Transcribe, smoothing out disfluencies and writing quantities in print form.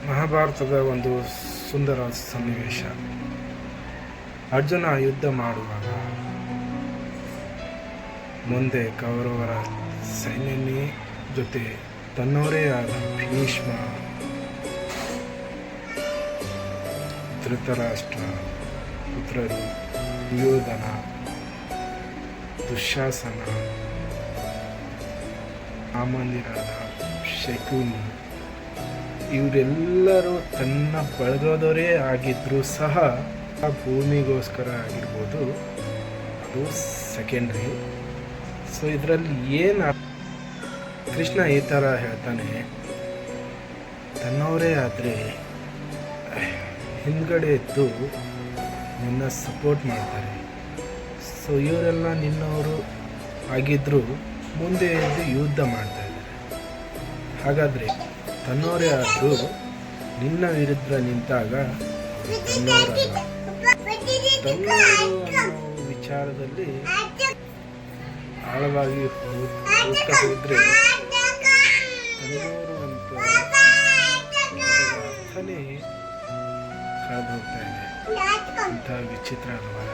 ಮಹಾಭಾರತದ ಒಂದು ಸುಂದರ ಸನ್ನಿವೇಶ. ಅರ್ಜುನ ಯುದ್ಧ ಮಾಡುವಾಗ ಮುಂದೆ ಕೌರವರ ಸೈನ್ಯನೇ ಜೊತೆ ತನ್ನವರೇ ಆದ ಭೀಷ್ಮ, ಧೃತರಾಷ್ಟ್ರ ಪುತ್ರರು, ದುರ್ಯೋಧನ, ದುಶ್ಯಾಸನ, ಸಾಮಾನ್ಯರಾದ ಶಕುನಿ, ಇವರೆಲ್ಲರೂ ತನ್ನ ಬಳಗದವರೇ ಆಗಿದ್ದರೂ ಸಹ ಆ ಭೂಮಿಗೋಸ್ಕರ ಆಗಿರ್ಬೋದು, ಅದು ಸೆಕೆಂಡ್ರಿ. ಸೊ ಇದರಲ್ಲಿ ಏನು ಕೃಷ್ಣ ಈ ಥರ ಹೇಳ್ತಾನೆ, ತನ್ನವರೇ ಆದರೆ ಹಿಂದ್ಗಡೆ ಇದ್ದು ನಿನ್ನ ಸಪೋರ್ಟ್ ಮಾಡ್ತಾರೆ. ಸೊ ಇವರೆಲ್ಲ ನಿನ್ನವರು ಆಗಿದ್ದರೂ ಮುಂದೆ ಇದ್ದು ಯುದ್ಧ ಮಾಡ್ತಾ ಇದ್ದಾರೆ. ಹಾಗಾದರೆ ತನ್ನವರೇ ಆದರೂ ನಿನ್ನ ವಿರುದ್ಧ ನಿಂತಾಗ ತನ್ನವರಲ್ಲ. ತನ್ನವರು ಅನ್ನೋ ವಿಚಾರದಲ್ಲಿ ಆಳವಾಗಿ ಹೋಗ್ತಾ ಹೋದರೆ ತನ್ನವರು ಅಂತ ಅರ್ಥನೇ ಕಳೆದು ಹೋಗ್ತಾ ಇದೆ. ಇಂಥ ವಿಚಿತ್ರ ಅಲ್ವಾ?